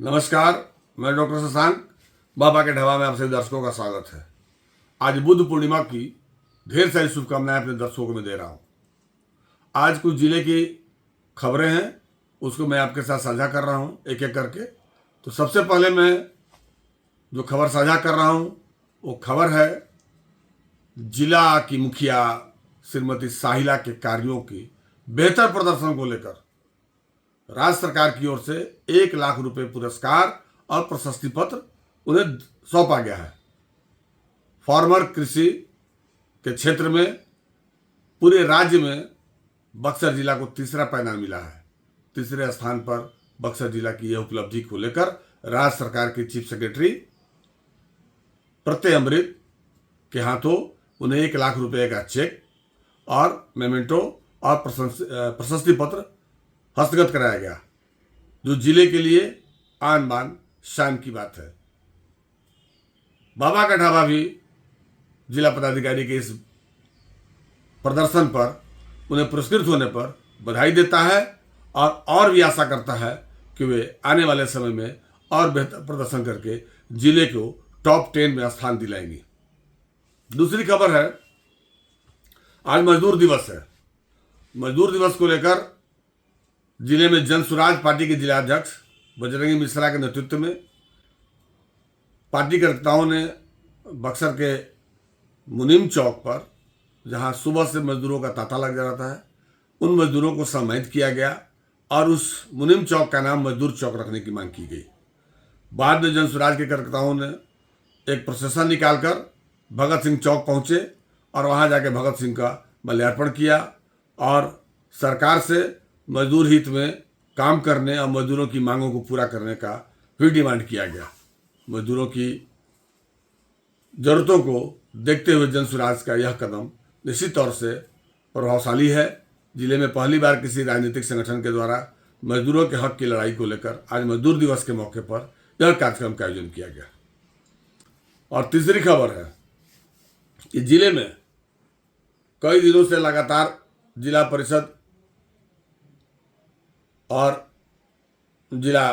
नमस्कार, मैं डॉक्टर शशांक। बाबा के ढाबा में आप सभी दर्शकों का स्वागत है। आज बुद्ध पूर्णिमा की ढेर सारी शुभकामनाएं अपने दर्शकों को मैं दे रहा हूं। आज कुछ जिले की खबरें हैं, उसको मैं आपके साथ साझा कर रहा हूं एक एक करके। तो सबसे पहले मैं जो खबर साझा कर रहा हूं वो खबर है जिला की मुखिया श्रीमती साहिला के कार्यों की बेहतर प्रदर्शन को लेकर राज्य सरकार की ओर से 1 लाख रुपए पुरस्कार और प्रशस्ति पत्र उन्हें सौंपा गया है। फार्मर कृषि के क्षेत्र में पूरे राज्य में बक्सर जिला को तीसरा पैमाना मिला है। तीसरे स्थान पर बक्सर जिला की यह उपलब्धि को लेकर राज्य सरकार के चीफ सेक्रेटरी प्रत्यय अमृत के हाथों उन्हें 1 लाख रुपए का चेक और मेमेंटो और प्रशस्ति पत्र हस्तगत कराया गया, जो जिले के लिए आन बान शान की बात है। बाबा का ढाबा भी जिला पदाधिकारी के इस प्रदर्शन पर उन्हें पुरस्कृत होने पर बधाई देता है और भी आशा करता है कि वे आने वाले समय में और बेहतर प्रदर्शन करके जिले को टॉप 10 में स्थान दिलाएंगी। दूसरी खबर है, आज मजदूर दिवस है। मजदूर दिवस को लेकर जिले में जन स्वराज पार्टी के जिलाध्यक्ष बजरंगी मिश्रा के नेतृत्व में पार्टी कार्यकर्ताओं ने बक्सर के मुनीम चौक पर, जहां सुबह से मजदूरों का तांता लग जाता है, उन मजदूरों को सम्मानित किया गया और उस मुनीम चौक का नाम मजदूर चौक रखने की मांग की गई। बाद में जन स्वराज के कार्यकर्ताओं ने एक प्रोसेसन निकालकर भगत सिंह चौक पहुंचे और वहां जाके भगत सिंह का माल्यार्पण किया और सरकार से मजदूर हित में काम करने और मजदूरों की मांगों को पूरा करने का भी डिमांड किया गया। मजदूरों की जरूरतों को देखते हुए जन स्वराज का यह कदम निश्चित तौर से प्रभावशाली है। जिले में पहली बार किसी राजनीतिक संगठन के द्वारा मजदूरों के हक की लड़ाई को लेकर आज मजदूर दिवस के मौके पर यह कार्यक्रम का आयोजन किया गया। और तीसरी खबर है कि जिले में कई दिनों से लगातार जिला परिषद और जिला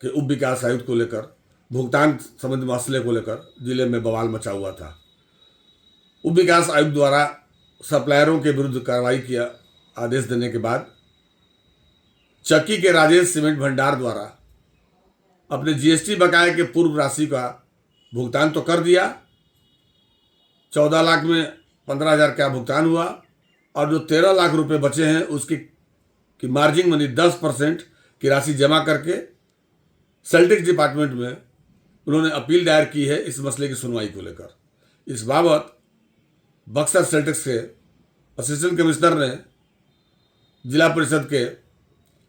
के उप विकास आयुक्त को लेकर भुगतान संबंधी मसले को लेकर जिले में बवाल मचा हुआ था। उप विकास आयुक्त द्वारा सप्लायरों के विरुद्ध कार्रवाई किया आदेश देने के बाद चक्की के राजेश सीमेंट भंडार द्वारा अपने जीएसटी बकाये के पूर्व राशि का भुगतान तो कर दिया। 14 लाख में 15,000 का भुगतान हुआ और जो 13 लाख रुपए बचे हैं उसकी मार्जिन मनी 10% की राशि जमा करके सेल्टिक्स डिपार्टमेंट में उन्होंने अपील दायर की है इस मसले की सुनवाई को लेकर। इस बाबत बक्सर सेल्टिक्स के असिस्टेंट कमिश्नर ने जिला परिषद के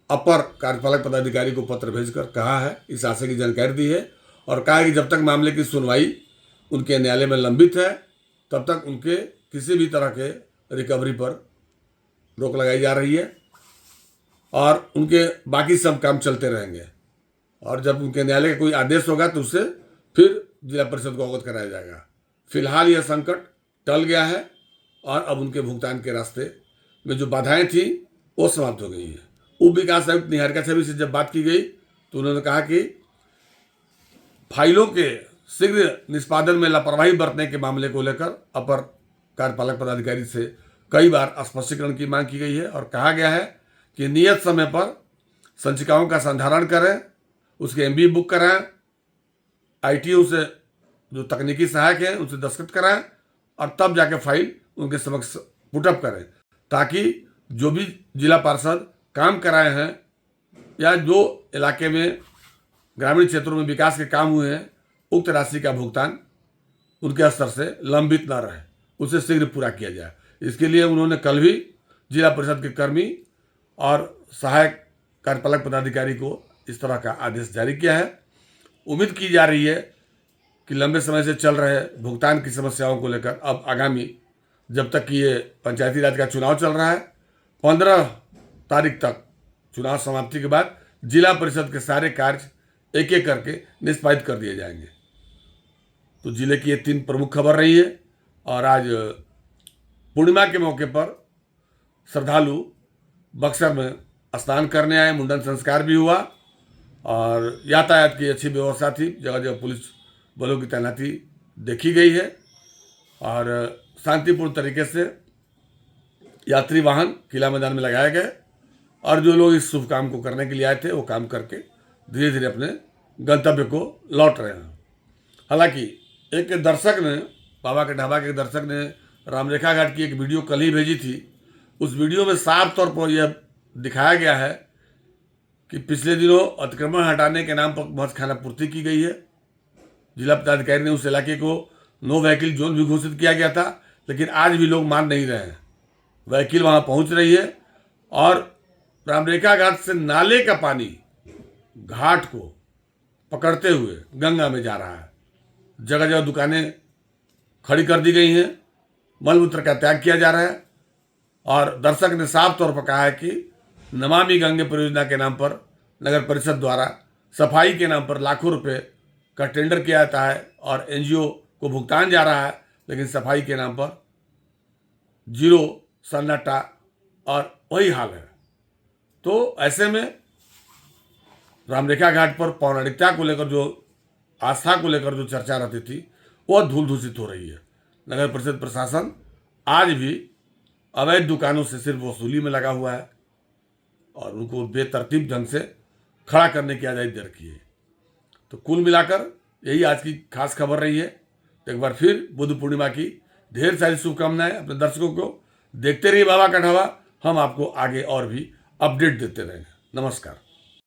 अपर कार्यपालक पदाधिकारी को पत्र भेजकर कहा है, इस आशय की जानकारी दी है और कहा है कि जब तक मामले की सुनवाई उनके न्यायालय में लंबित है तब तक उनके किसी भी तरह के रिकवरी पर रोक लगाई जा रही है और उनके बाकी सब काम चलते रहेंगे और जब उनके न्यायालय का कोई आदेश होगा तो उससे फिर जिला परिषद को अवगत कराया जाएगा। फिलहाल यह संकट टल गया है और अब उनके भुगतान के रास्ते में जो बाधाएं थी वो समाप्त हो गई हैं। उप विकास आयुक्त निहारिका छवि से जब बात की गई तो उन्होंने कहा कि फाइलों के शीघ्र निष्पादन में लापरवाही बरतने के मामले को लेकर अपर कार्यपालक पदाधिकारी से कई बार स्पष्टीकरण की मांग की गई है और कहा गया है कि नियत समय पर संचिकाओं का संधारण करें, उसके एमबी बुक कराएं, आईटीओ से जो तकनीकी सहायक हैं उनसे दस्तखत कराएं और तब जाके फाइल उनके समक्ष पुटअप करें, ताकि जो भी जिला पार्षद काम कराए हैं या जो इलाके में ग्रामीण क्षेत्रों में विकास के काम हुए हैं उक्त राशि का भुगतान उनके स्तर से लंबित न रहे, उसे शीघ्र पूरा किया जाए। इसके लिए उन्होंने कल भी जिला परिषद के कर्मी और सहायक कार्यपालक पदाधिकारी को इस तरह का आदेश जारी किया है। उम्मीद की जा रही है कि लंबे समय से चल रहे भुगतान की समस्याओं को लेकर अब आगामी, जब तक कि ये पंचायती राज का चुनाव चल रहा है, 15 तारीख तक चुनाव समाप्ति के बाद जिला परिषद के सारे कार्य एक एक करके निष्पादित कर दिए जाएंगे। तो जिले की ये 3 प्रमुख खबर रही है और आज पूर्णिमा के मौके पर श्रद्धालु बक्सर में स्नान करने आए, मुंडन संस्कार भी हुआ और यातायात की अच्छी व्यवस्था थी, जगह जगह पुलिस बलों की तैनाती देखी गई है और शांतिपूर्ण तरीके से यात्री वाहन किला मैदान में लगाए गए और जो लोग इस शुभ काम को करने के लिए आए थे वो काम करके धीरे धीरे अपने गंतव्य को लौट रहे हैं। हालांकि एक दर्शक ने, बाबा के ढाबा के दर्शक ने रामरेखा घाट की एक वीडियो कल ही भेजी थी। उस वीडियो में साफ तौर पर यह दिखाया गया है कि पिछले दिनों अतिक्रमण हटाने के नाम पर महज खानापूर्ति की गई है। जिला पदाधिकारी ने उस इलाके को नो व्हीकल जोन भी घोषित किया गया था, लेकिन आज भी लोग मान नहीं रहे हैं। व्हीकल वहां पहुंच रही है और रामरेखा घाट से नाले का पानी घाट को पकड़ते हुए गंगा में जा रहा है। जगह जगह दुकानें खड़ी कर दी गई हैं, मलमूत्र का त्याग किया जा रहा है और दर्शक ने साफ तौर पर कहा है कि नमामि गंगे परियोजना के नाम पर नगर परिषद द्वारा सफाई के नाम पर लाखों रुपए का टेंडर किया जाता है और एनजीओ को भुगतान जा रहा है, लेकिन सफाई के नाम पर जीरो, सन्नाटा और वही हाल है। तो ऐसे में रामरेखा घाट पर पौराणिकता को लेकर, जो आस्था को लेकर जो चर्चा रहती थी, वह धूल दूषित हो रही है। नगर परिषद प्रशासन आज भी अवैध दुकानों से सिर्फ वसूली में लगा हुआ है और उनको बेतरतीब ढंग से खड़ा करने की आज़ादी दे रखी है। तो कुल मिलाकर यही आज की खास खबर रही है। तो एक बार फिर बुद्ध पूर्णिमा की ढेर सारी शुभकामनाएं अपने दर्शकों को। देखते रहिए बाबा का ढाबा, हम आपको आगे और भी अपडेट देते रहेंगे। नमस्कार।